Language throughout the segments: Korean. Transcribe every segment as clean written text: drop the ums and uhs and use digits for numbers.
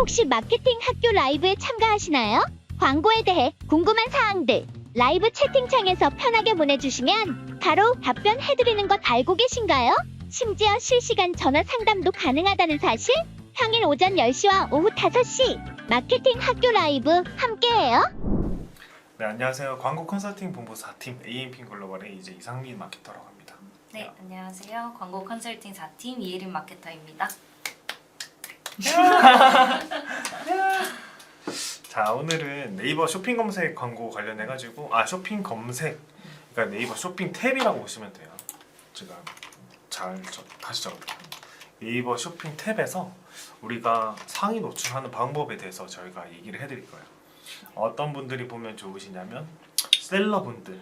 혹시 마케팅 학교 라이브에 참가하시나요? 광고에 대해 궁금한 사항들 라이브 채팅창에서 편하게 보내주시면 바로 답변해드리는 것 알고 계신가요? 심지어 실시간 전화 상담도 가능하다는 사실? 평일 오전 10시와 오후 5시 마케팅 학교 라이브 함께해요. 네, 안녕하세요. 광고 컨설팅 본부 4팀 AMP 글로벌의 이제 이상민 마케터라고 합니다. 네, 안녕하세요. 광고 컨설팅 4팀 이혜린 마케터입니다. 자, 오늘은 네이버 쇼핑 검색 광고 관련해가지고 쇼핑 검색, 그러니까 네이버 쇼핑 탭이라고 보시면 돼요. 제가 다시 적을게요. 네이버 쇼핑 탭에서 우리가 상위 노출하는 방법에 대해서 저희가 얘기를 해드릴 거예요. 어떤 분들이 보면 좋으시냐면 셀러분들,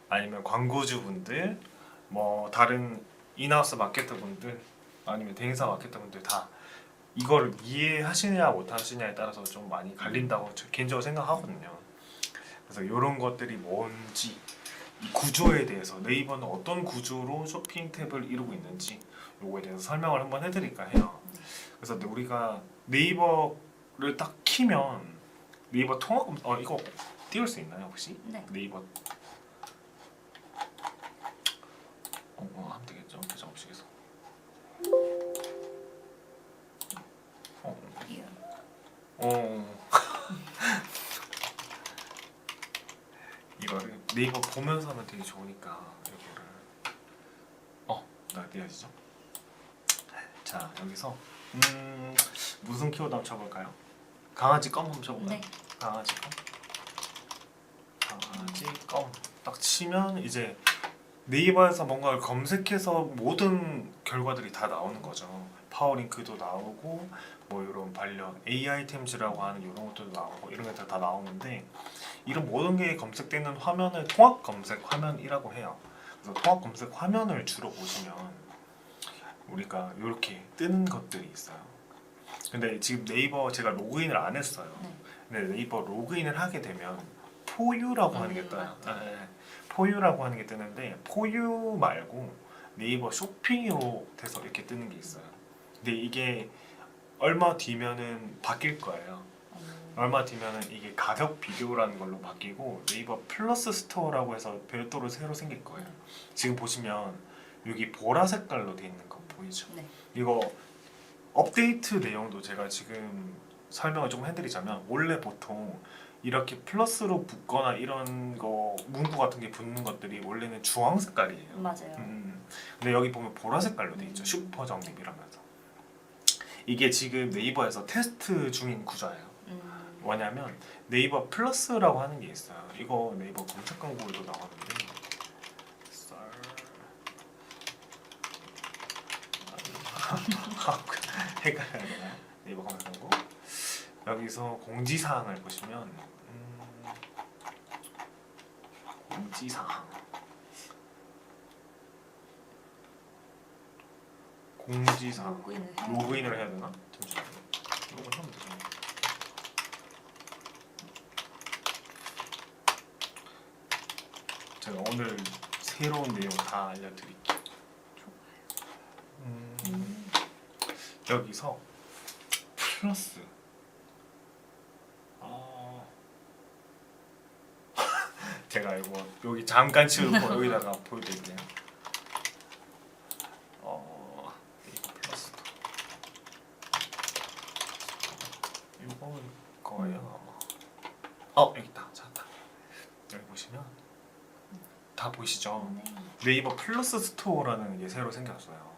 아니면 광고주분들, 뭐 다른 인하우스 마케터분들, 아니면 대행사 마케터분들 다 이걸 이해하시냐 못하시냐에 따라서 좀 많이 갈린다고 개인적으로 생각하거든요. 그래서 이런 것들이 뭔지, 이 구조에 대해서 네이버는 어떤 구조로 쇼핑 탭을 이루고 있는지 요거에 대해서 설명을 한번 해드릴까 해요. 그래서 우리가 네이버를 딱 키면 네이버 통합 이거 띄울 수 있나요 혹시? 네. 네이버 하면 되겠죠? 계정 없이에서. 이거를 네이버 보면서 하면 되게 좋으니까 이거를 띄워지죠? 자, 여기서 무슨 키워드 한번 쳐볼까요? 강아지 껌 한번 쳐볼까요? 네. 강아지 껌 딱 치면 이제 네이버에서 뭔가를 검색해서 모든 결과들이 다 나오는 거죠. 파워링크도 나오고 뭐 이런 관련 AI템즈라고 하는 이런 것들도 나오고 이런 것들 다 나오는데 이런 모든 게 검색되는 화면을 통합 검색 화면이라고 해요. 그래서 통합 검색 화면을 주로 보시면 우리가 이렇게 뜨는 것들이 있어요. 근데 지금 네이버 제가 로그인을 안 했어요. 근데 네이버 로그인을 하게 되면 포유라고 하는 게 떠요. 포유라고 하는 게 뜨는데 포유 말고 네이버 쇼핑으로 돼서 이렇게 뜨는 게 있어요. 근데 이게 얼마 뒤면은 바뀔 거예요. 얼마 뒤면은 이게 가격 비교라는 걸로 바뀌고 네이버 플러스 스토어라고 해서 별도로 새로 생길 거예요. 지금 보시면 여기 보라 색깔로 돼 있는 거 보이죠? 네. 이거 업데이트 내용도 제가 지금 설명을 조금 해드리자면 원래 보통 이렇게 플러스로 붙거나 이런 거 문구 같은 게 붙는 것들이 원래는 주황 색깔이에요. 맞아요. 근데 여기 보면 보라 색깔로 돼 있죠. 슈퍼 정립이라면서. 이게 지금 네이버에서 테스트 중인 구조예요. 뭐냐면 네이버 플러스라고 하는 게 있어요. 이거 네이버 검색 광고에도 나오는데 헷갈려야 되나요? 네이버 검색 광고 여기서 공지사항을 보시면 공지사항 로그인을 해야 되나? 잠시만요. 로그인 하면 되잖아요. 제가 오늘 새로운 내용 다 알려드릴게요. 여기서 플러스 제가 이거 여기 잠깐 치우고 여기다가 보여드릴게요. 이거 플러스 이거 거예요 아마. 여기 있다. 찾았다. 여기 보시면 다 보이시죠? 네이버 플러스 스토어라는 게 새로 생겼어요.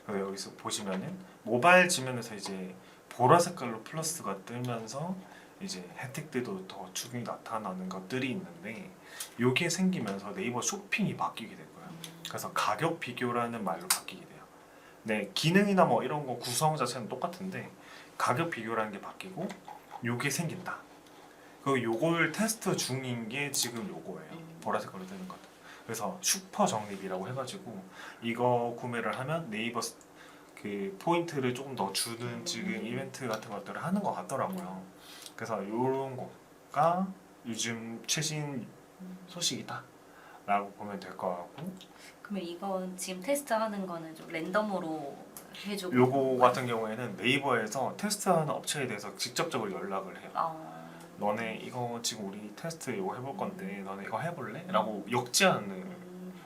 그래서 여기서 보시면은 모바일 지면에서 이제 보라 색깔로 플러스가 뜨면서 이제 혜택들도 더 주기 나타나는 것들이 있는데 이게 생기면서 네이버 쇼핑이 바뀌게 될 거예요. 그래서 가격 비교라는 말로 바뀌게 돼요. 네, 기능이나 뭐 이런 거 구성 자체는 똑같은데 가격 비교라는 게 바뀌고 요게 생긴다. 그 요걸 테스트 중인 게 지금 요거예요. 보라색으로 뜨는 것들. 그래서 슈퍼 정립이라고 해가지고 이거 구매를 하면 네이버 그 포인트를 조금 더 주는 지금 이벤트 같은 것들을 하는 것 같더라고요. 그래서 이런 거가 요즘 최신 소식이다 라고 보면 될 것 같고. 그러면 이건 지금 테스트하는 거는 좀 랜덤으로 해주고. 요거 같은 경우에는 네이버에서 테스트하는 업체에 대해서 직접적으로 연락을 해요. 너네 이거 지금 우리 테스트 이거 해볼 건데 너네 이거 해볼래? 라고 역제안을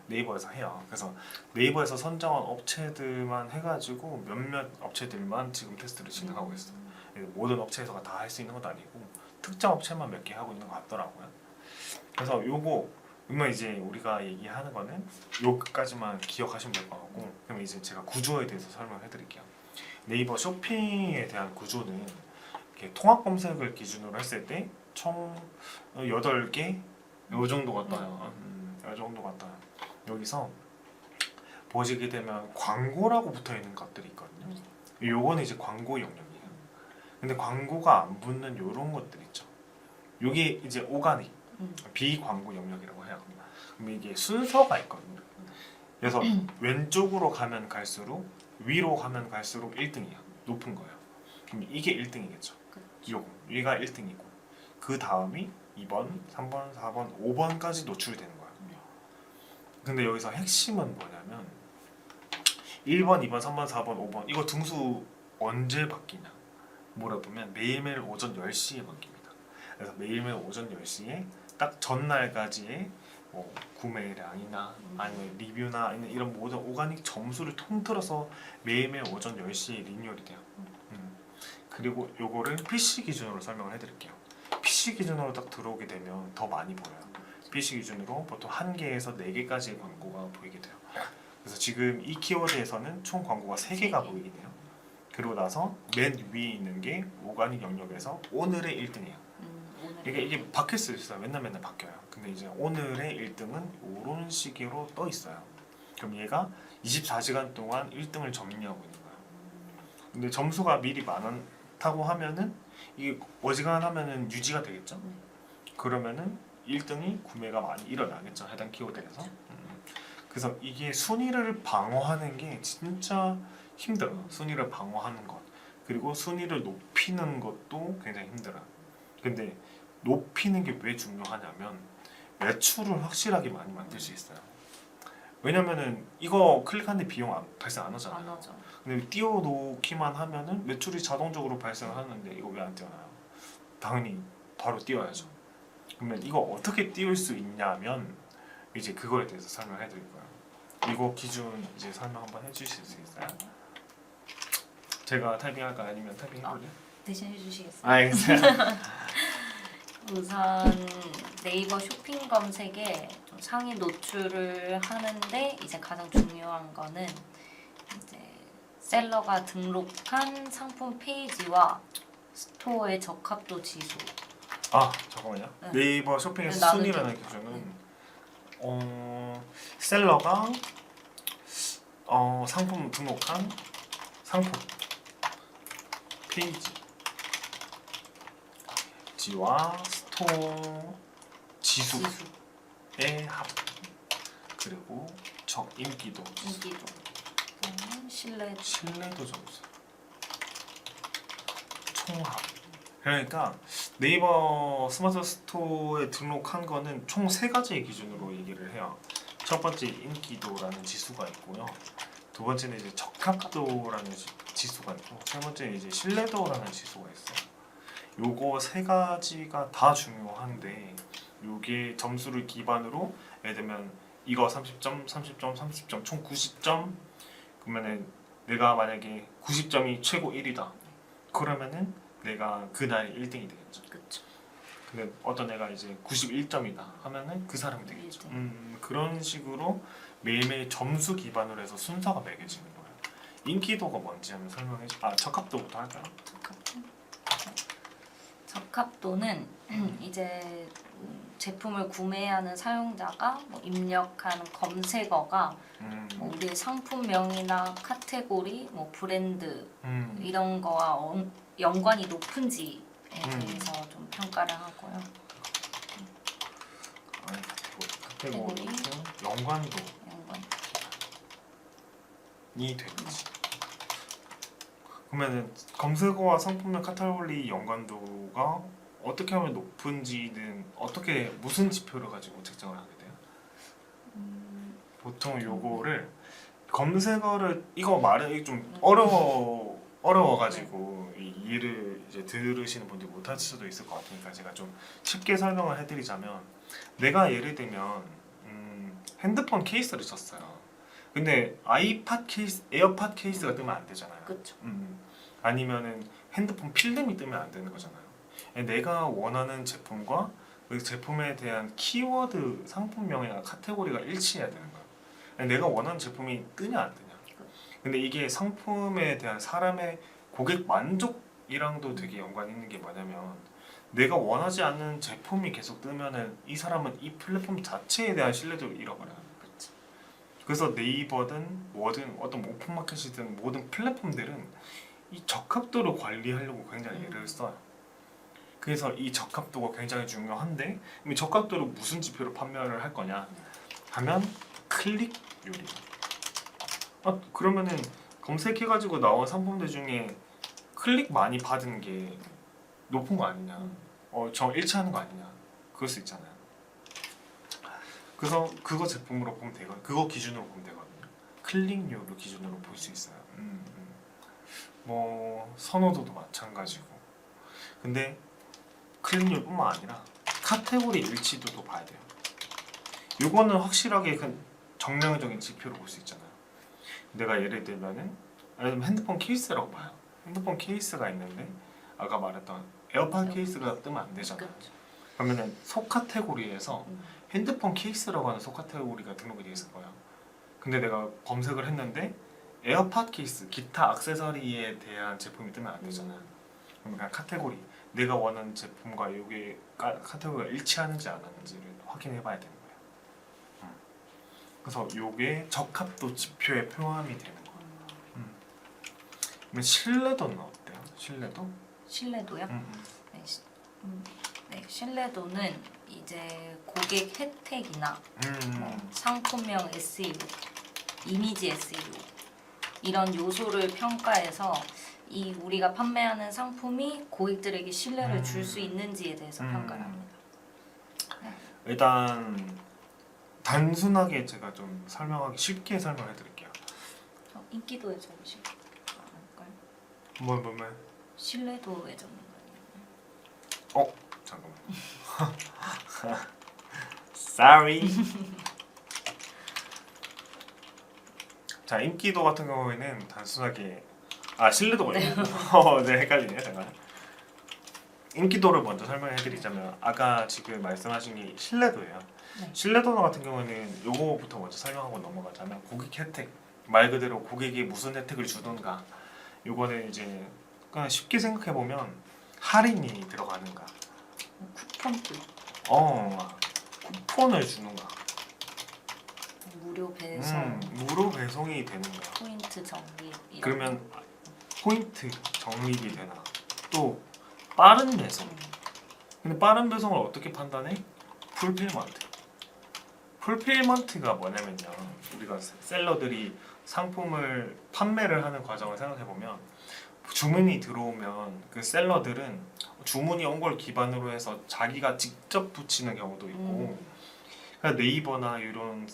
네이버에서 해요. 그래서 네이버에서 선정한 업체들만 해가지고 몇몇 업체들만 지금 테스트를 진행하고 있어요. 모든 업체에서가 다 할 수 있는 것도 아니고 특정 업체만 몇 개 하고 있는 것 같더라고요. 그래서 요거 그러면 이제 우리가 얘기하는 거는 요까지만 기억하시면 될 것 같고, 그럼 이제 제가 구조에 대해서 설명해 드릴게요. 네이버 쇼핑에 대한 구조는 이렇게 통합 검색을 기준으로 했을 때 총 8개 요 정도가 떠요. 요 정도가 떠요. 여기서 보시게 되면 광고라고 붙어 있는 것들이 있거든요. 요거는 이제 광고 영역이에요. 근데 광고가 안 붙는 요런 것들 있죠. 요게 이제 오가닉 비광고 영역이라고 해요. 그럼 이게 순서가 있거든요. 그래서 왼쪽으로 가면 갈수록 위로 가면 갈수록 1등이야. 높은 거예요. 그럼 이게 1등이겠죠. 요거 얘가 1등이고 그 다음이 2번, 3번, 4번, 5번까지 노출되는 거예요. 근데 여기서 핵심은 뭐냐면 1번, 2번, 3번, 4번, 5번 이거 등수 언제 바뀌냐 물어보면 매일매일 오전 10시에 바뀝니다. 그래서 매일매일 오전 10시에 딱 전날까지의 뭐 구매량이나 아니면 리뷰나 아니면 이런 모든 오가닉 점수를 통틀어서 매일매일 오전 10시에 리뉴얼이 돼요. 그리고 요거를 PC 기준으로 설명을 해드릴게요. PC 기준으로 딱 들어오게 되면 더 많이 보여요. PC 기준으로 보통 1개에서 4개까지의 광고가 보이게 돼요. 그래서 지금 이 키워드에서는 총 광고가 3개가 보이긴 해요. 그리고 나서 맨 위에 있는 게 오가닉 영역에서 오늘의 1등이에요. 이게 바뀔 수 있어요. 맨날 바뀌어요. 근데 이제 오늘의 1등은 이런 식으로 떠 있어요. 그럼 얘가 24시간 동안 1등을 점유하고 있는 거예요. 근데 점수가 미리 많다고 하면은 이게 어지간하면은 유지가 되겠죠. 그러면은 1등이 구매가 많이 일어나겠죠. 해당 키워드에서. 그래서 이게 순위를 방어하는 게 진짜 힘들어요. 순위를 방어하는 것 그리고 순위를 높이는 것도 굉장히 힘들어요. 근데 높이는 게 왜 중요하냐면 매출을 확실하게 많이 만들 수 있어요. 왜냐면은 이거 클릭하는데 비용 발생 안 하잖아요. 안 하죠. 근데 띄워놓기만 하면은 매출이 자동적으로 발생하는데 이거 왜 안 띄워놔요? 당연히 바로 띄워야죠. 그러면 이거 어떻게 띄울 수 있냐면 이제 그거에 대해서 설명해 드릴 거예요. 이거 기준 이제 설명 한번 해주실 수 있어요? 제가 타이핑할까요? 아니면 타이핑 해볼래요? 대신 해주시겠어요? 알겠어요. 우선 네이버 쇼핑 검색에 좀 상위 노출을 하는데 이제 가장 중요한 거는 이제 셀러가 등록한 상품 페이지와 스토어의 적합도 지수. 아 잠깐만요. 네. 네이버 쇼핑의 네, 나는 순위라는 좀- 기준은 셀러가 상품 등록한 상품 페이지와 스토어 지수의 합 그리고 인기도 신뢰도 점수 총합. 그러니까 네이버 스마트 스토어에 등록한 거는 총 3가지의 기준으로 얘기를 해요. 첫 번째 인기도라는 지수가 있고요. 두 번째는 이제 적합도라는 지수가 있고, 세 번째는 이제 신뢰도라는 지수가 있어요. 요거 3가지가 다 중요한데 요게 점수를 기반으로 예를 들면 이거 30점, 30점, 30점 총 90점 그러면은 내가 만약에 90점이 최고 1위다 그러면은 내가 그날 1등이 되겠죠. 그렇죠. 근데 어떤 애가 이제 91점이다 하면은 그 사람이 되겠죠. 그런 식으로 매일매일 점수 기반으로 해서 순서가 매겨지는 거예요. 인기도가 뭔지 한번 설명해 주. 적합도부터 할까요? 적합도는 이제 제품을 구매하는 사용자가 뭐 입력한 검색어가 뭐 우리의 상품명이나 카테고리, 뭐 브랜드 이런 거와 연관이 높은지에 대해서 좀 평가를 하고요. 카테고리 연관도이 되는지. 그러면은 검색어와 상품명 카테고리 연관도가 어떻게 하면 높은지는 어떻게 무슨 지표를 가지고 측정을 하게 돼요? 보통 요거를 검색어를 이거 말이 좀 어려워가지고 이해를 이제 들으시는 분들이 못할 수도 있을 것 같으니까 제가 좀 쉽게 설명을 해드리자면 내가 예를 들면 핸드폰 케이스를 썼어요. 근데 아이팟 케이스, 에어팟 케이스가 뜨면 안 되잖아요. 그렇죠. 아니면은 핸드폰 필름이 뜨면 안 되는 거잖아요. 내가 원하는 제품과 그 제품에 대한 키워드, 상품명이나 카테고리가 일치해야 되는 거예요. 내가 원하는 제품이 뜨냐 안 뜨냐. 근데 이게 상품에 대한 사람의 고객 만족이랑도 되게 연관이 있는 게 뭐냐면 내가 원하지 않는 제품이 계속 뜨면은 이 사람은 이 플랫폼 자체에 대한 신뢰도를 잃어버려요. 그렇죠. 그래서 네이버든 뭐든 어떤 오픈마켓이든 모든 플랫폼들은 이 적합도를 관리하려고 굉장히 애를 써요. 그래서 이 적합도가 굉장히 중요한데 이 적합도를 무슨 지표로 판별을 할 거냐 하면 클릭률이. 그러면은 검색해가지고 나온 상품들 중에 클릭 많이 받은 게 높은 거 아니냐, 정 일치하는 거 아니냐, 그럴 수 있잖아요. 그래서 그거 제품으로 보면 되거든요. 그거 기준으로 보면 되거든요. 클릭률을 기준으로 볼 수 있어요. 뭐 선호도도 마찬가지고. 근데 클릭률뿐만 아니라 카테고리 일치도도 봐야 돼요. 요거는 확실하게 그 정량적인 지표로 볼 수 있잖아요. 내가 예를 들면은 핸드폰 케이스라고 봐요. 핸드폰 케이스가 있는데 아까 말했던 에어팟 케이스가 뜨면 안 되잖아요. 그렇죠. 그러면은 속카테고리에서 핸드폰 케이스라고 하는 속카테고리가 등록이 되어 있을 거예요. 근데 내가 검색을 했는데 에어팟 케이스, 기타 액세서리에 대한 제품이 뜨면 안 되잖아요. 그럼 그냥 카테고리, 내가 원하는 제품과 이게 카테고리가 일치하는지 안 하는지를 확인해 봐야 되는 거예요. 그래서 이게 적합도 지표에 포함이 되는 거예요. 그러면 신뢰도는 어때요? 신뢰도? 신뢰도요? 네, 네, 신뢰도는 이제 고객 혜택이나 상품명 SEO, 이미지 SEO 이런 요소를 평가해서 이 우리가 판매하는 상품이 고객들에게 신뢰를 줄 수 있는지에 대해서 평가를 합니다. 일단 단순하게 제가 좀 설명하기 쉽게 설명해 드릴게요. 인기도에 적으시면 않을까요? 뭐? 신뢰도에 적는 거 아니에요? 잠깐만. Sorry. 자, 인기도 같은 경우에는 단순하게 신뢰도가 있고 네, 헷갈리네요. 잠깐. 인기도를 먼저 설명해 드리자면 아까 지금 말씀하신 게 신뢰도예요. 네. 신뢰도 같은 경우는 요거부터 먼저 설명하고 넘어가자면 고객 혜택, 말 그대로 고객이 무슨 혜택을 주던가. 요거는 이제 그냥 쉽게 생각해 보면 할인이 들어가는가, 쿠폰도 쿠폰을 주는가, 무료 배송, 무료 배송이 되는가. 포인트 적립 이런 그러면 포인트 적립이 되나, 또 빠른 배송. 근데 빠른 배송을 어떻게 판단해? 풀필먼트. 풀필먼트가 뭐냐면요, 우리가 셀러들이 상품을 판매를 하는 과정을 생각해 보면 주문이 들어오면 그 셀러들은 주문이 온 걸 기반으로 해서 자기가 직접 붙이는 경우도 있고, 그러니까 네이버나 이런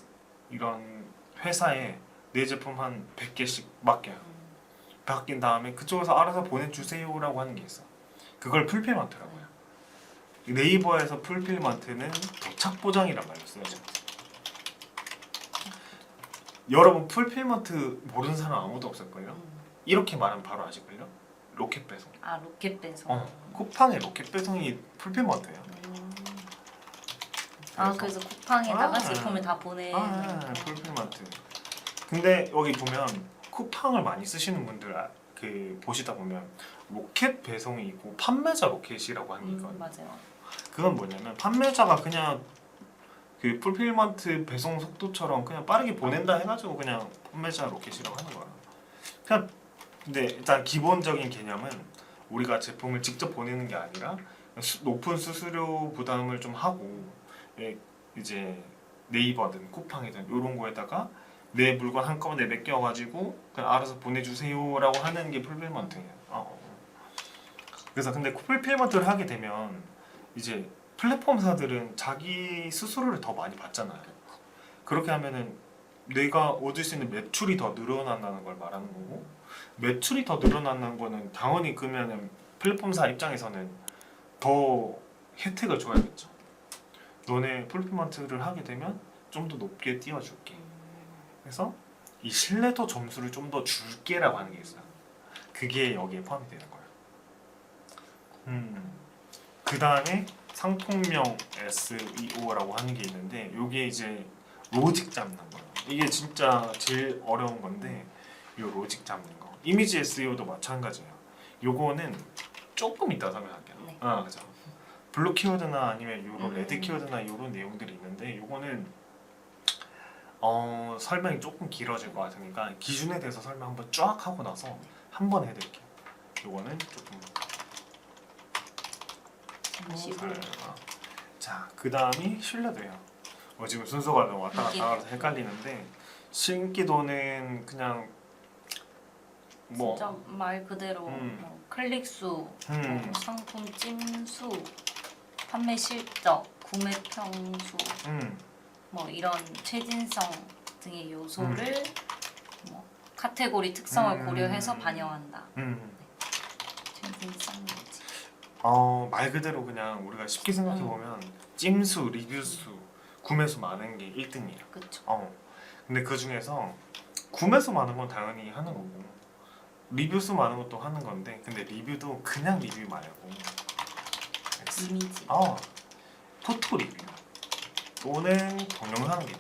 회사에 내 제품 한 100개씩 맡겨요. 맡긴 다음에 그쪽에서 알아서 보내주세요라고 하는 게 있어. 그걸 풀필먼트라고 해요. 네이버에서 풀필먼트는 도착 보장이란 말을 써요. 여러분 풀필먼트 모르는 사람 아무도 없을걸요? 이렇게 말하면 바로 아실걸요? 로켓 배송. 로켓 배송. 쿠팡의 로켓 배송이 풀필먼트예요. 그래서 쿠팡에다가 제품을 다 보내는 풀필먼트. 근데 여기 보면 쿠팡을 많이 쓰시는 분들 보시다 보면 로켓 배송이 있고 판매자 로켓이라고 하는 게 있거든요. 맞아요. 그건 뭐냐면 판매자가 그냥 그 풀필먼트 배송 속도처럼 그냥 빠르게 보낸다 해가지고 그냥 판매자 로켓이라고 하는 거야. 그냥 근데 일단 기본적인 개념은 우리가 제품을 직접 보내는 게 아니라 높은 수수료 부담을 좀 하고 이제 네이버든 쿠팡이든 이런 거에다가 내 물건 한꺼번에 맡겨가지고 그냥 알아서 보내주세요라고 하는 게 풀필먼트예요. 그래서 근데 풀필먼트를 하게 되면 이제 플랫폼사들은 자기 수수료를 더 많이 받잖아요. 그렇게 하면은 내가 얻을 수 있는 매출이 더 늘어난다는 걸 말하는 거고, 매출이 더 늘어난다는 거는 당연히 그러면은 플랫폼사 입장에서는 더 혜택을 줘야겠죠. 너네 풀피먼트를 하게 되면 좀 더 높게 띄워줄게. 그래서 이 신뢰도 점수를 좀 더 줄게라고 하는 게 있어요. 그게 여기에 포함이 되는 거예요. 그 다음에 상품명 SEO라고 하는 게 있는데, 이게 이제 로직 잡는 거예요. 이게 진짜 제일 어려운 건데, 이 로직 잡는 거. 이미지 SEO도 마찬가지예요. 요거는 조금 이따 설명할게요. 네. 그죠. 블루 키워드나 아니면 요런 레드 키워드나 이런 내용들이 있는데, 요거는 설명이 조금 길어질 것 같으니까 기준에 대해서 설명 한번 쫙 하고 나서 한 번 해드릴게요. 요거는 조금 자, 그 다음이 신뢰도예요. 지금 순서가 좀 왔다 갔다 하면서 헷갈리는데, 신기도는 그냥 뭐 진짜 말 그대로 뭐 클릭 수, 뭐 상품 찜수, 판매 실적, 구매 평수, 뭐 이런 최진성 등의 요소를 뭐 카테고리 특성을 고려해서 반영한다. 최진성 로직. 말 그대로 그냥 우리가 쉽게 생각해 보면 찜수, 리뷰수, 구매수 많은 게 1등이에요. 그렇죠. 근데 그 중에서 구매수 많은 건 당연히 하는 거고, 리뷰수 많은 것도 하는 건데, 근데 리뷰도 그냥 리뷰 말고 이미지. 포토 리뷰 또는 동영상 리뷰.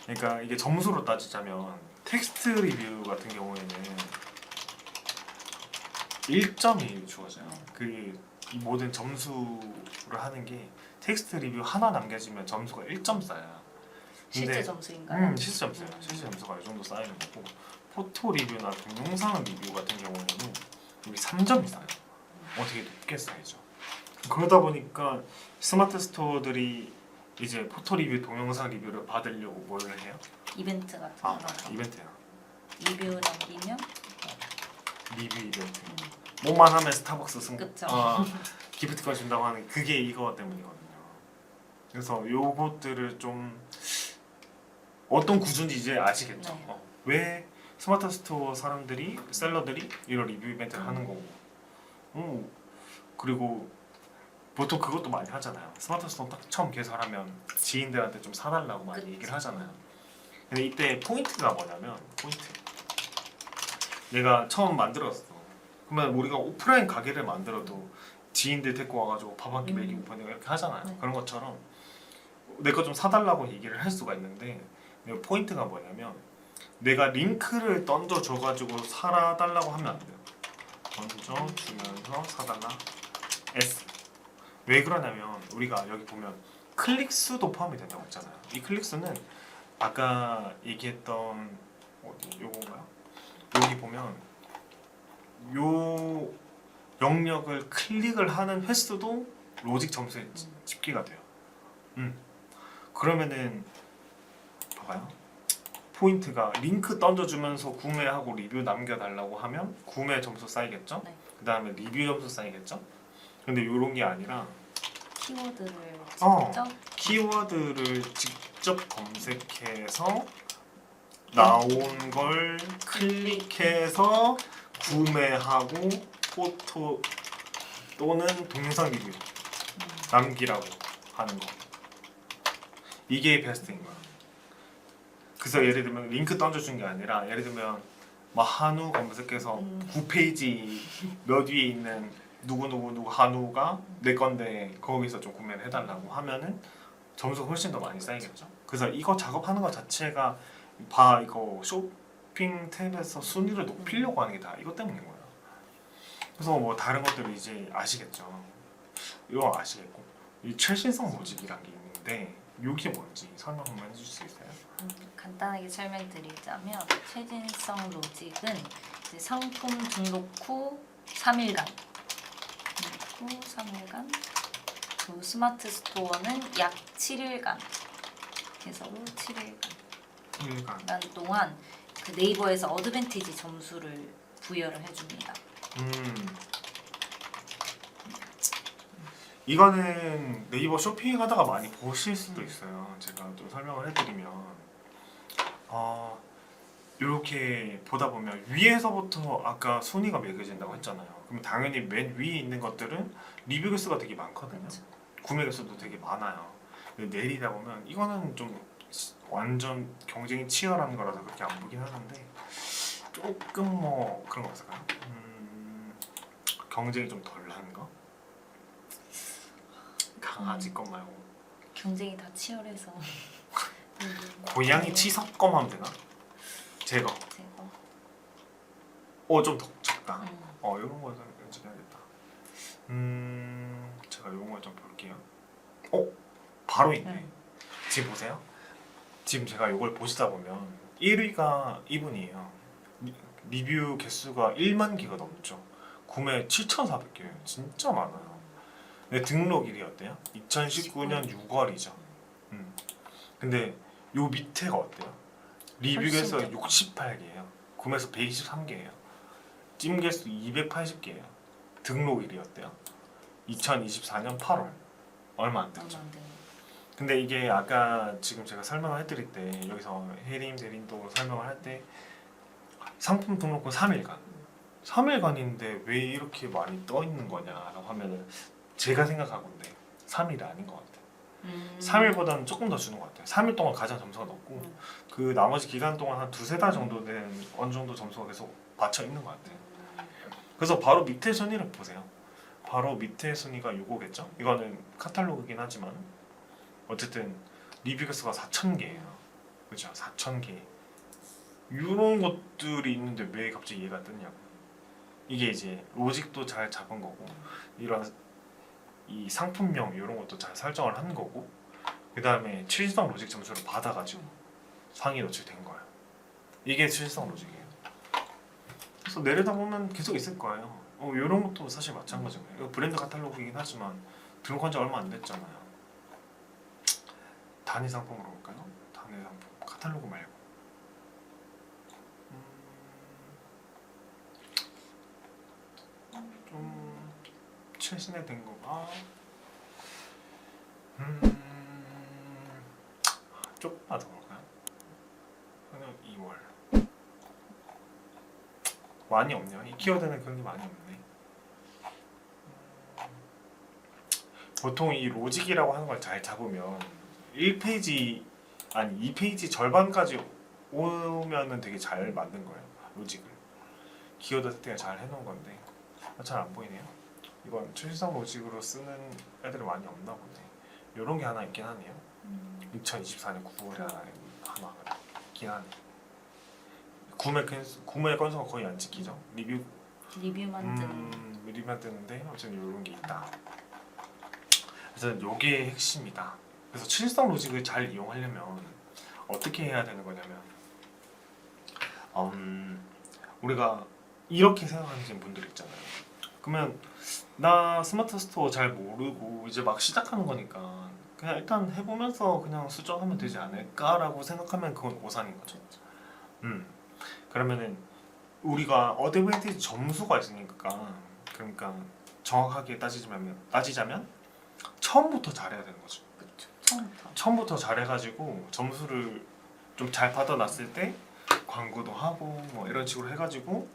그러니까 이게 점수로 따지자면 텍스트 리뷰 같은 경우에는 1점이 주어져요. 이 모든 점수를 하는 게 텍스트 리뷰 하나 남겨지면 점수가 1점 쌓여요. 실제 점수인가요? 실제 점수예요. 실제 점수가 이 정도 쌓이는 거고, 포토 리뷰나 동영상 리뷰 같은 경우에는 여기 3점이 쌓여요. 되게 높게 쌓이죠. 그러다 보니까 스마트 스토어들이 이제 포토 리뷰, 동영상 리뷰를 받으려고 뭘 해요? 이벤트 같은 거. 이벤트야. 리뷰 남기면 리뷰 이벤트. 뭐만 하면 스타벅스 그쵸. 기프트권 준다고 하는 그게 이거 때문이거든요. 그래서 요것들을 좀 어떤 구조인지 이제 아시겠죠? 네. 왜 스마트 스토어 사람들이, 셀러들이 이런 리뷰 이벤트를 하는 거고, 그리고 보통 그것도 많이 하잖아요. 스마트 스토어 딱 처음 개설하면 지인들한테 좀 사달라고 많이 얘기를 하잖아요. 근데 이때 포인트가 뭐냐면, 내가 처음 만들었어. 그러면 우리가 오프라인 가게를 만들어도 지인들 데리고 와가지고 밥 한 끼 먹이고 보내고 이렇게 하잖아요. 네. 그런 것처럼 내 거 좀 사달라고 얘기를 할 수가 있는데, 포인트가 뭐냐면 내가 링크를 던져줘가지고 사달라고 하면 안 돼요. 던져주면서 사달라 S. 왜 그러냐면 우리가 여기 보면 클릭 수도 포함이 된다고 했잖아요. 이 클릭 수는 아까 얘기했던 요건가요? 여기 보면 요 영역을 클릭을 하는 횟수도 로직 점수에 집계가 돼요. 그러면은 봐봐요. 포인트가 링크 던져주면서 구매하고 리뷰 남겨달라고 하면 구매 점수 쌓이겠죠? 네. 그 다음에 리뷰 점수 쌓이겠죠? 근데 이런 게 아니라 키워드를 어. 직접 키워드를 직접 검색해서 나온 걸 클릭해서 구매하고 포토 또는 동영상 리뷰 남기라고 하는 거. 이게 베스트인 거야. 그래서 예를 들면 링크 던져준 게 아니라, 예를 들면 뭐 한우 검색해서 9페이지 몇 위에 있는 누구 한우가 내 건데 거기서 좀 구매를 해달라고 하면은 점수가 훨씬 더 많이 쌓이겠죠. 그래서 이거 작업하는 것 자체가 이거 쇼핑 탭에서 순위를 높이려고 하는 게 다 이것 때문인 거예요. 그래서 뭐 다른 것들을 이제 아시겠죠. 이거 아시겠고, 이 최신성 로직이란 게 있는데 이게 뭔지 설명 한번 해줄 수 있어요? 간단하게 설명드리자면 최진성 로직은 이제 상품 등록 후 3일간 그리고 스마트 스토어는 약 7일간 해서 7일간 동안 그 네이버에서 어드밴티지 점수를 부여를 해줍니다. 이거는 네이버 쇼핑하다가 많이 보실 수도 있어요. 제가 좀 설명을 해드리면 이렇게 보다 보면 위에서부터 아까 순위가 매겨진다고 했잖아요. 그럼 당연히 맨 위에 있는 것들은 리뷰 개수가 되게 많거든요. 그렇죠. 구매 개수도 되게 많아요. 근데 내리다 보면 이거는 좀 완전 경쟁이 치열한 거라서 그렇게 안 보긴 하는데 조금 뭐 그런 거 없을까요? 경쟁이 좀 덜한 거? 강아지 거 말고 경쟁이 다 치열해서 고양이 치석검 하면 되나? 제거. 제거. 좀 더 적다. 음. 이런 거 연습해야겠다. 제가 이런 걸 좀 볼게요. 바로 있네. 지금 보세요. 지금 제가 이걸 보시다 보면 1위가 이분이에요. 리뷰 개수가 1만 개가 넘죠. 구매 7,400개예요. 진짜 많아요. 근데 등록일이 어때요? 2019년 6월이죠. 근데 요 밑에가 어때요? 리뷰 개수 훨씬 68개예요. 구매 수 123개예요. 찜 개수 280개예요. 등록일이 어때요? 2024년 8월. 얼마 안 됐죠. 근데 이게 아까 지금 제가 설명을 해드릴 때 여기서 혜림 대리도 설명을 할 때 상품 등록은 3일간인데 왜 이렇게 많이 떠 있는 거냐라고 하면은 제가 생각하건데 3일이 아닌 것 같아요. 3일보다는 조금 더 주는 것 같아요. 3일 동안 가장 점수가 높고 그 나머지 기간 동안 한 두세 달 정도 된 어느 정도 점수가 계속 받쳐 있는 것 같아요. 그래서 바로 밑에 순위를 보세요. 바로 밑에 순위가 요거겠죠? 이거는 카탈로그긴 하지만 어쨌든 리뷰 개수가 4,000개예요. 그죠? 4,000개. 이런 것들이 있는데 왜 갑자기 얘가 뜨냐고. 이게 이제 로직도 잘 잡은 거고 이런 이 상품명 이런 것도 잘 설정을 한 거고 그 다음에 취지성 로직 점수를 받아가지고 상위 노출된 거예요. 이게 취지성 로직이에요. 그래서 내려다보면 계속 있을 거예요. 이런 것도 사실 마찬가지고요. 이거 브랜드 카탈로그이긴 하지만 등록한 지 얼마 안 됐잖아요. 단위 상품으로 볼까요? 단위 상품 카탈로그 말고 좀 최신에 된 거가 조금만 더 볼까요? 그냥 2월 많이 없네요. 이 키워드는 그런 게 많이 없네. 보통 이 로직이라고 하는 걸 잘 잡으면 1페이지 아니 2페이지 절반까지 오면은 되게 잘 만든 거예요. 로직을 키워드 세팅을 잘 해놓은 건데 잘 안 보이네요. 이건 최신성 로직으로 쓰는 애들이 많이 없나 보네. 이런 게 하나 있긴 하네요. 2024년 9월에 하나 있긴 하네. 구매 건수가 거의 안 찍히죠. 리뷰만 뜨는. 리뷰만 뜨는데 어쨌든 이런 게 있다. 그래서 이게 핵심이다. 그래서 최신성 로직을 잘 이용하려면 어떻게 해야 되는 거냐면 우리가 이렇게 생각하시는 분들 있잖아요. 그러면 나 스마트 스토어 잘 모르고 이제 막 시작하는 거니까 그냥 일단 해보면서 그냥 수정하면 되지 않을까라고 생각하면 그건 오산인 거죠. 그러면은 우리가 어드밴티지 점수가 있으니까 그러니까 정확하게 따지자면 처음부터 잘해야 되는 거죠. 그렇죠. 처음부터 잘해가지고 점수를 좀 잘 받아놨을 때 광고도 하고 뭐 이런 식으로 해가지고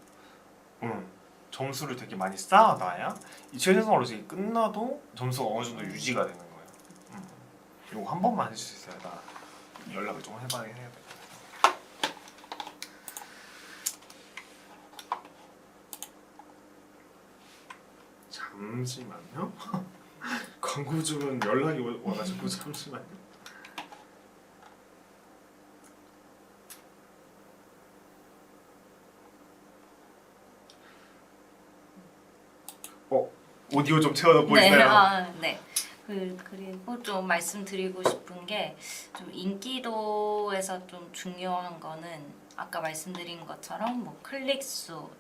점수를 되게 많이 쌓아놔야 이 최신성 로직이 끝나도 점수가 어느 정도 유지가 되는 거예요. 이거 한 번만 해줄 수 있어요. 나 연락을 좀 해봐야 돼. 잠시만요. 광고주분 연락이 와가지고 잠시만요. 오디오 좀 채워놓고 네, 있어요. 네. 그리고 좀 말씀드리고 싶은 게 좀 인기도에서 좀 중요한 거는 아까 말씀드린 것처럼 뭐 클릭 수,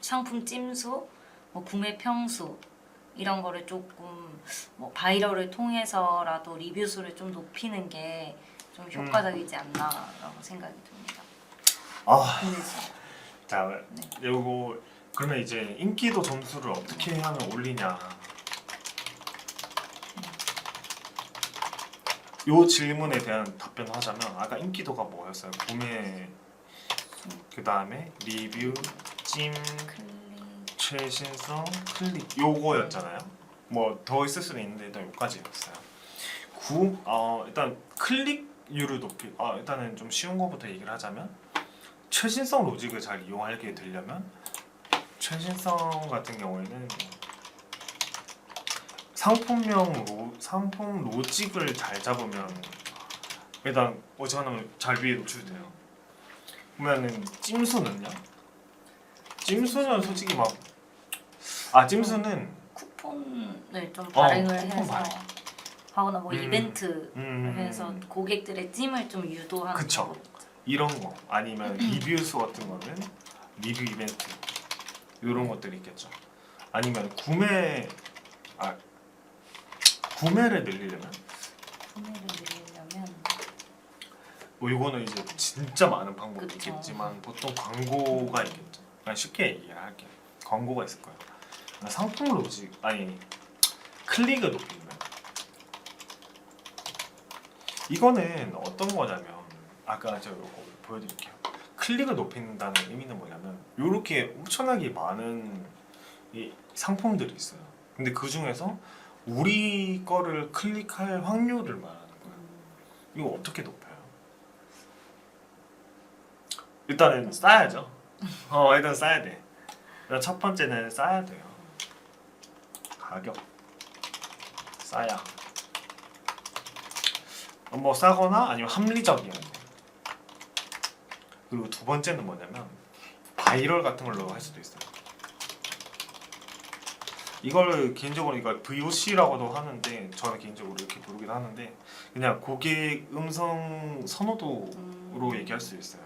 상품 찜수, 뭐 구매 평수 이런 거를 조금 뭐 바이럴을 통해서라도 리뷰 수를 좀 높이는 게 좀 효과적이지 않나라고 생각이 듭니다. 자, 요거 그러면 이제 인기도 점수를 어떻게 하면 올리냐? 요 질문에 대한 답변을 하자면 아까 인기도가 뭐였어요? 구매 그 다음에 리뷰, 찜, 클릭. 최신성, 클릭 요거였잖아요. 뭐 더 있을 수는 있는데 일단 요까지였어요. 일단 클릭률을 일단은 좀 쉬운 거부터 얘기를 하자면 최신성 로직을 잘 이용하게 되려면 최신성 같은 경우에는 상품 로직을 잘 잡으면 일단 어지간하면 잘 위에 노출돼요. 보면은 찜수는요? 찜수는 솔직히 찜수는 쿠폰을 좀 발행을 쿠폰 해서 발행. 하거나 뭐 이벤트를 음. 해서 고객들의 찜을 좀 유도하는 그쵸. 방법이 있죠. 이런 거 아니면 리뷰수 같은 거는 리뷰 이벤트 이런 것들이 있겠죠. 아니면 구매를 늘리려면 구매를 늘리려면 뭐 이거는 이제 진짜 많은 방법이 그쵸. 있겠지만 보통 광고가 있겠죠. 그냥 쉽게 얘기를 할게요. 광고가 있을 거예요. 그러니까 상품 로직 클릭을 높이면 이거는 어떤 거냐면 아까 제가 이거 보여드릴게요. 클릭을 높인다는 의미는 뭐냐면 이렇게 엄청나게 많은 이 상품들이 있어요. 근데 그 중에서 우리 거를 클릭할 확률을 말하는 거예요. 이거 어떻게 높여요? 일단은 싸야죠. 일단 싸야 돼. 일단 첫 번째는 싸야 돼요. 가격 싸야. 뭐 싸거나 아니면 합리적이어야 돼. 그리고 두 번째는 뭐냐면 바이럴 같은 걸로 할 수도 있어요. 이걸 개인적으로 이걸 VOC라고도 하는데 저는 개인적으로 이렇게 부르기도 하는데 그냥 고객 음성 선호도로 얘기할 수 있어요.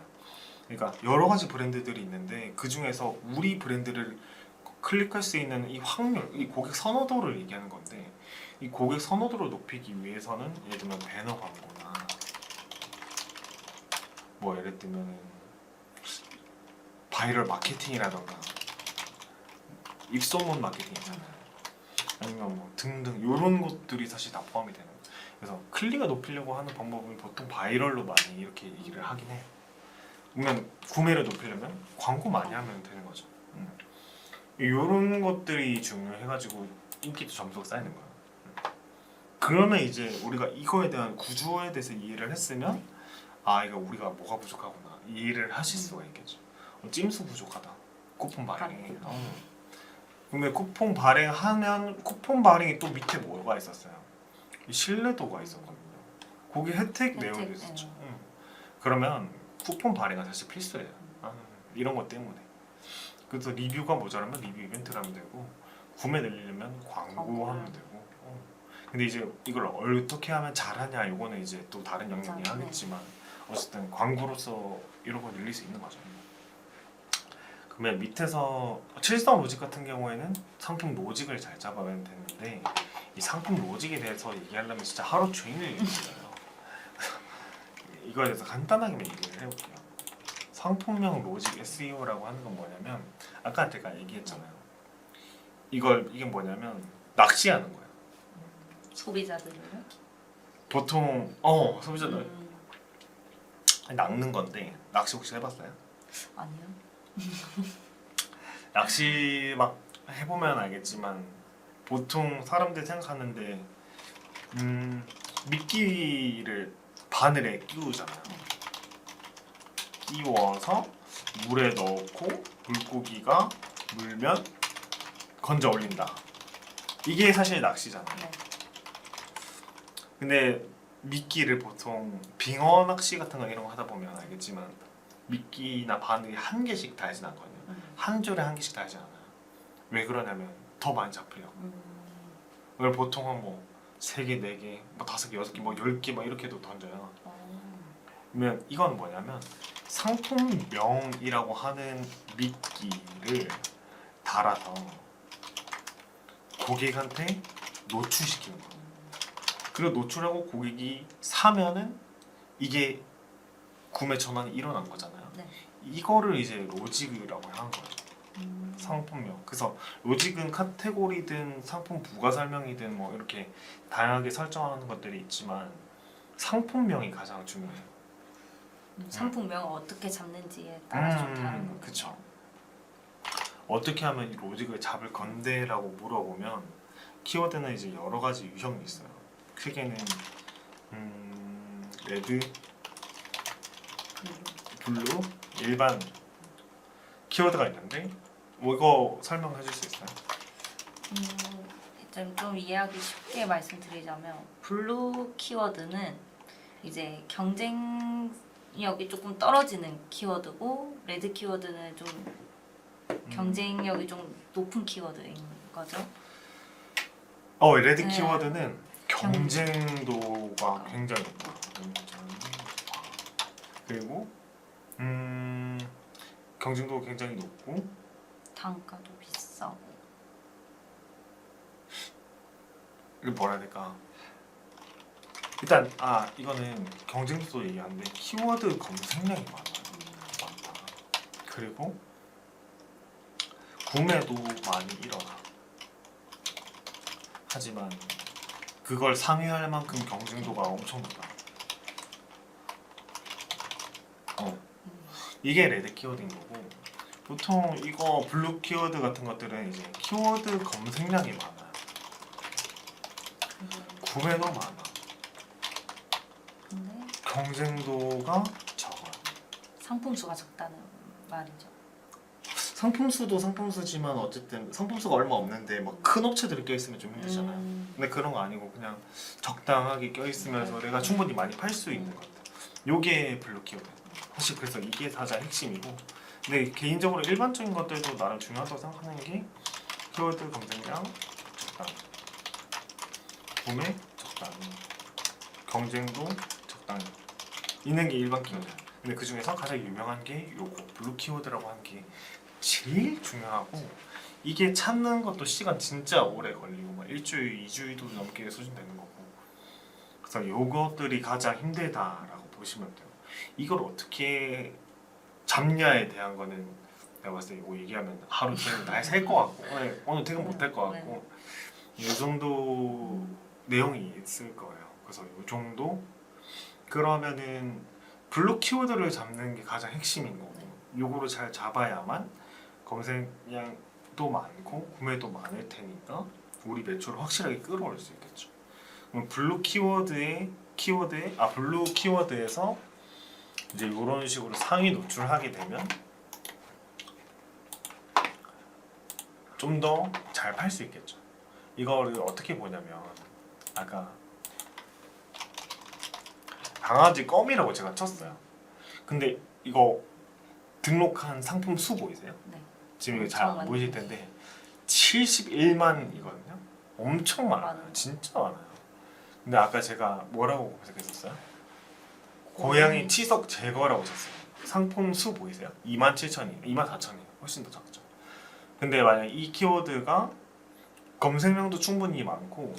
그러니까 여러 가지 브랜드들이 있는데 그 중에서 우리 브랜드를 클릭할 수 있는 이 확률, 이 고객 선호도를 얘기하는 건데 이 고객 선호도를 높이기 위해서는 예를 들면 배너 광고나 뭐 예를 들면 바이럴 마케팅이라던가 입소문 마케팅 있잖아요. 아니면 뭐 등등 이런 것들이 사실 다 포함이 되는 거예요. 그래서 클릭을 높이려고 하는 방법은 보통 바이럴로 많이 이렇게 얘기를 하긴 해요. 그러면 구매를 높이려면 광고 많이 하면 되는 거죠. 이런 것들이 중요해가지고 인기도 점수가 쌓이는 거예요. 그러면 이제 우리가 이거에 대한 구조에 대해서 이해를 했으면 이거 우리가 뭐가 부족하구나 이해를 하실 수가 있겠죠. 찜수 부족하다. 쿠폰 발행이. 근데 쿠폰 발행하면 쿠폰 발행이 또 밑에 뭐가 있었어요? 신뢰도가 있었거든요. 고객 혜택 내용이 있었죠. 그러면 쿠폰 발행은 사실 필수예요. 이런 것 때문에. 그래서 리뷰가 모자라면 리뷰 이벤트를 하면 되고 구매 늘리려면 광고하면 되고. 근데 이제 이걸 어떻게 하면 잘하냐 이거는 이제 또 다른 영역이 하겠지만 어쨌든 광고로서 이런 걸 늘릴 수 있는 거죠. 그러면 밑에서 칠성 로직 같은 경우에는 상품 로직을 잘 잡아야 되는데 이 상품 로직에 대해서 얘기하려면 진짜 하루 종일 얘기해요. 이거에 대해서 간단하게 얘기를 해볼게요. 상품명 로직 SEO라고 하는 건 뭐냐면 아까 제가 얘기했잖아요. 이게 뭐냐면 낚시하는 거예요. 소비자들을요? 보통 소비자들 낚는 건데 낚시 혹시 해봤어요? 아니요. 낚시 막 해보면 알겠지만 보통 사람들이 생각하는데 미끼를 바늘에 끼우잖아요. 끼워서 물에 넣고 물고기가 물면 건져 올린다. 이게 사실 낚시잖아요. 네. 근데 미끼를 보통 빙어 낚시 같은 거 이런 거 하다 보면 알겠지만 미끼나 바늘이 한 개씩 달진 않거든요. 한 줄에 한 개씩 달지 않아요. 왜 그러냐면 더 많이 잡히려고. 그걸 보통은 뭐 3개, 4개, 뭐 5개, 6개, 뭐 10개 뭐 이렇게도 던져요. 그러면 이건 뭐냐면 상품명이라고 하는 미끼를 달아서 고객한테 노출시키는 거예요. 그리고 노출하고 고객이 사면은 이게 구매 전환이 일어난 거잖아요. 네. 이거를 이제 로직이라고 하는 거예요. 상품명. 그래서 로직은 카테고리든 상품 부가 설명이든 뭐 이렇게 다양하게 설정하는 것들이 있지만 상품명이 가장 중요해요. 상품명을 어떻게 잡는지에 따라서 좀 다른 거죠. 그쵸. 어떻게 하면 이 로직을 잡을 건데라고 물어보면 키워드는 이제 여러 가지 유형이 있어요. 크게는 레드, 블루, 일반 키워드가 있는데 뭐 이거 설명해 줄 수 있어요? 좀 이해하기 쉽게 말씀드리자면 블루 키워드는 이제 경쟁력이 조금 떨어지는 키워드고 레드 키워드는 좀 경쟁력이 좀 높은 키워드인 거죠. 레드 네. 키워드는 경쟁도가 굉장히 높거든요. 그리고 경쟁도가 굉장히 높고 단가도 비싸고. 이거 뭐라 해야 될까? 일단 이거는 경쟁도도 얘기하는데 키워드 검색량이 많다. 그리고 구매도 많이 일어나. 하지만 그걸 상회할 만큼 경쟁도가 엄청 높아. 이게 레드 키워드인 거고 보통 이거 블루 키워드 같은 것들은 이제 키워드 검색량이 많아. 구매도 많아. 근데 경쟁도가 적어요. 상품 수가 적다는 말이죠. 상품 수도 상품 수지만 어쨌든 상품 수가 얼마 없는데 막 큰 업체들이 껴있으면 좀 힘들잖아요. 근데 그런 거 아니고 그냥 적당하게 껴있으면서 내가 충분히 많이 팔 수 있는 것 같아요. 요게 블루 키워드. 사실 그래서 이게 가장 핵심이고 근데 개인적으로 일반적인 것들도 나름 중요하다고 생각하는 게 키워드 검색량 적당히, 구매 적당히, 경쟁도 적당히 있는 게 일반 키워드. 근데 그 중에서 가장 유명한 게 요거 블루 키워드라고 하는 게 제일 중요하고 이게 찾는 것도 시간 진짜 오래 걸리고 막 일주일, 2주일도 넘게 소진되는 거고 그래서 요것들이 가장 힘들다라고 보시면 돼요. 이걸 어떻게 잡냐에 대한 거는 내가 봤을 때 이거 얘기하면 하루 종일 날샐 것 같고 오늘 퇴근 못 할 것 같고 이 정도 내용이 있을 거예요. 그래서 이 정도 그러면은 블루 키워드를 잡는 게 가장 핵심인 거고 요거를 잘 잡아야만 검색량도 많고 구매도 많을 테니까 우리 매출을 확실하게 끌어올 수 있겠죠. 그럼 블루 키워드에서 이제 이런 식으로 상위 노출하게 되면 좀 더 잘 팔 수 있겠죠. 이거를 어떻게 보냐면 아까 강아지 껌이라고 제가 쳤어요. 근데 이거 등록한 상품 수 보이세요? 네. 지금 이거 잘 안 보이실 텐데 71만이거든요. 엄청 많아요. 진짜 많아요. 근데 아까 제가 뭐라고 검색했었어요? 고양이 치석 제거라고 쳤어요. 상품 수 보이세요? 27,000이에요. 24,000이에요. 훨씬 더 작죠. 근데 만약 이 키워드가 검색량도 충분히 많고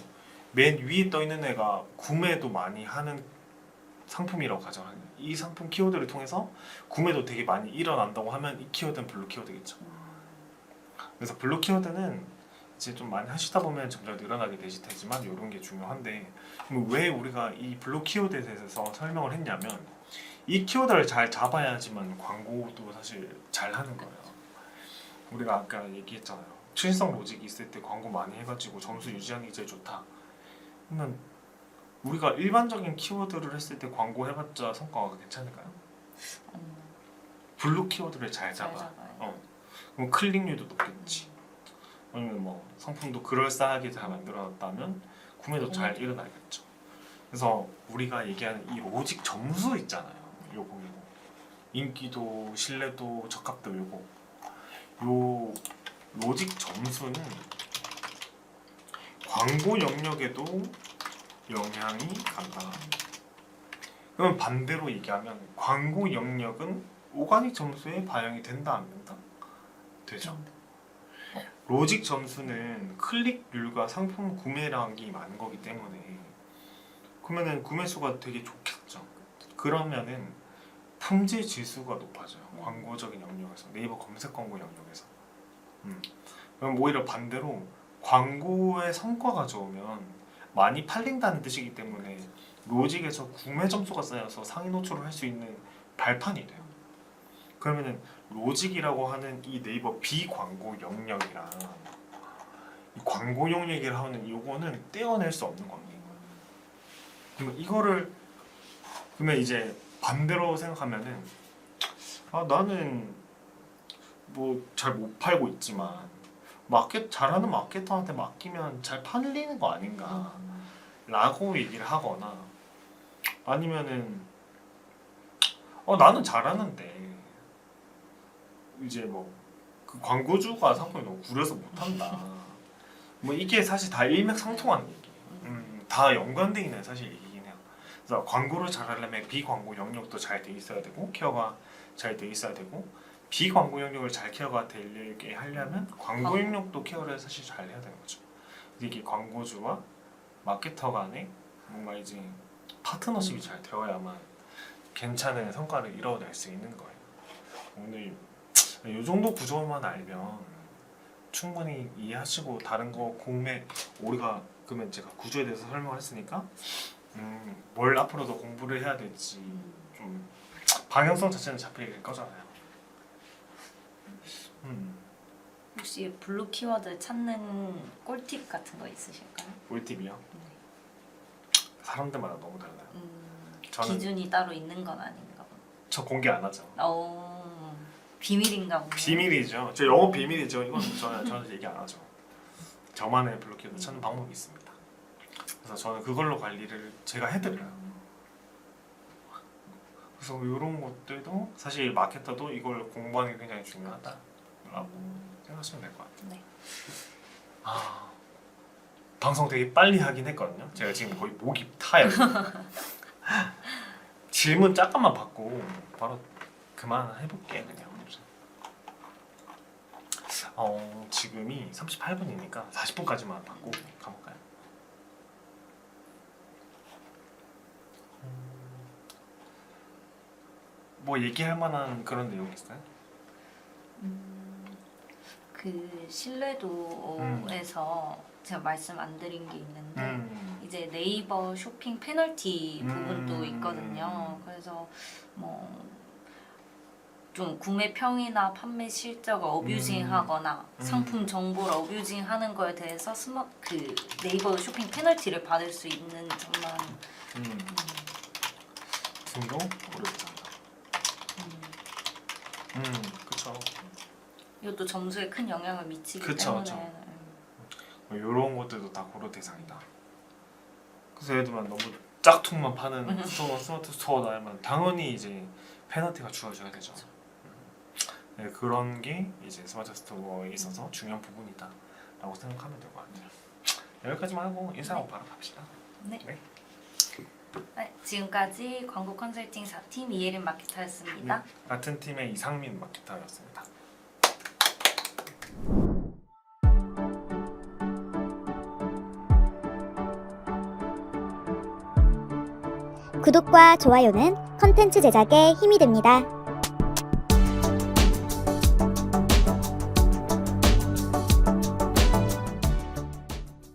맨 위에 떠 있는 애가 구매도 많이 하는 상품이라고 가정하는 이 상품 키워드를 통해서 구매도 되게 많이 일어난다고 하면 이 키워드는 블루 키워드겠죠. 그래서 블루 키워드는 이제 좀 많이 하시다 보면 점점 늘어나게 되실 테지만 이런 게 중요한데 그럼 왜 우리가 이 블루 키워드에 대해서 설명을 했냐면 이 키워드를 잘 잡아야지만 광고도 사실 잘 하는 거예요. 우리가 아까 얘기했잖아요. 추진성 로직이 있을 때 광고 많이 해가지고 점수 유지하는 게 제일 좋다. 그러면 우리가 일반적인 키워드를 했을 때 광고 해봤자 성과가 괜찮을까요? 블루 키워드를 잘 잡아. 그럼 클릭률도 높겠지. 아니면 뭐 상품도 그럴싸하게 잘 만들어놨다면 구매도 잘 일어나겠죠. 그래서 우리가 얘기하는 이 로직 점수 있잖아요. 요거 인기도, 신뢰도, 적합도 요거. 요 로직 점수는 광고 영역에도 영향이 간다. 그럼 반대로 얘기하면 광고 영역은 오가닉 점수에 반영이 된다 안 된다? 되죠. 로직 점수는 클릭률과 상품 구매량이 많은 거기 때문에 그러면은 구매 수가 되게 좋겠죠. 그러면은 품질 지수가 높아져요. 광고적인 영역에서 네이버 검색 광고 영역에서. 그럼 오히려 반대로 광고의 성과가 좋으면 많이 팔린다는 뜻이기 때문에 로직에서 구매 점수가 쌓여서 상위 노출을 할 수 있는 발판이 돼요. 그러면은 로직이라고 하는 이 네이버 비광고 영역이랑 이 광고 영역이라 하는 이거는 떼어낼 수 없는 관계인 거예요. 그러면 이거를 그러면 이제 반대로 생각하면은 나는 뭐 잘 못 팔고 있지만 잘하는 마케터한테 맡기면 잘 팔리는 거 아닌가 라고 얘기를 하거나 아니면은 나는 잘하는데 이제 뭐 그 광고주가 상품이 너무 구려서 못한다 뭐 이게 사실 다 일맥상통하는 얘기예요. 다 연관돼 있는 사실 얘기긴 해요. 그래서 광고를 잘하려면 비광고 영역도 잘 돼 있어야 되고 케어가 잘 돼 있어야 되고 비광고 영역을 잘 케어가 되게 하려면 광고 영역도 케어를 사실 잘 해야 되는 거죠. 이게 광고주와 마케터 간에 뭔가 이제 파트너십이 잘 되어야만 괜찮은 성과를 이뤄낼 수 있는 거예요. 오늘 이 정도 구조만 알면 충분히 이해하시고 다른 거 공매 우리가 그러면 제가 구조에 대해서 설명을 했으니까 뭘 앞으로 더 공부를 해야 될지 좀 방향성 자체는 잡힐 거잖아요. 혹시 블루 키워드 찾는 꿀팁 같은 거 있으실까요? 꿀팁이요? 사람들마다 너무 달라요. 저는 기준이 따로 있는 건 아닌가 보네. 저 공개 안 하죠. 비밀인가 보네. 비밀이죠. 저 영업 비밀이죠. 이건 저는 얘기 안 하죠. 저만의 블루 키워드 찾는 방법이 있습니다. 그래서 저는 그걸로 관리를 제가 해드려요. 그래서 이런 것들도 사실 마케터도 이걸 공부하는 게 굉장히 중요하다라고 생각하시면 될 것 같아요. 네. 방송 되게 빨리 하긴 했거든요. 제가 지금 거의 목이 타요. 질문 잠깐만 받고 바로 그만해볼게 그냥. 지금이 38분이니까 40분까지만 받고 가볼까요? 뭐 얘기할 만한 그런 내용 있어요? 그 신뢰도에서 제가 말씀 안 드린 게 있는데 이제 네이버 쇼핑 페널티 부분도 있거든요. 그래서 뭐 좀 구매평이나 판매 실적을 어뷰징하거나 상품 정보를 어뷰징하는 거에 대해서 그 네이버 쇼핑 페널티를 받을 수 있는 점만 등도 오르잖아. 그렇죠. 이것도 점수에 큰 영향을 미치기 그쵸, 때문에 이런 것들도 다 고려 대상이다. 그래서 예를 들면 너무 짝퉁만 파는 스마트 스토어라면 당연히 이제 페널티가 주어져야 되죠. 네, 그런 게 이제 스마트 스토어에 있어서 중요한 부분이다라고 생각하면 될 것 같아요. 여기까지만 하고 인사하고 바로 갑시다. 네. 지금까지 광고 컨설팅 4팀 이혜린 마케터였습니다. 같은 팀의 이상민 마케터였습니다. 구독과 좋아요는 컨텐츠 제작에 힘이 됩니다.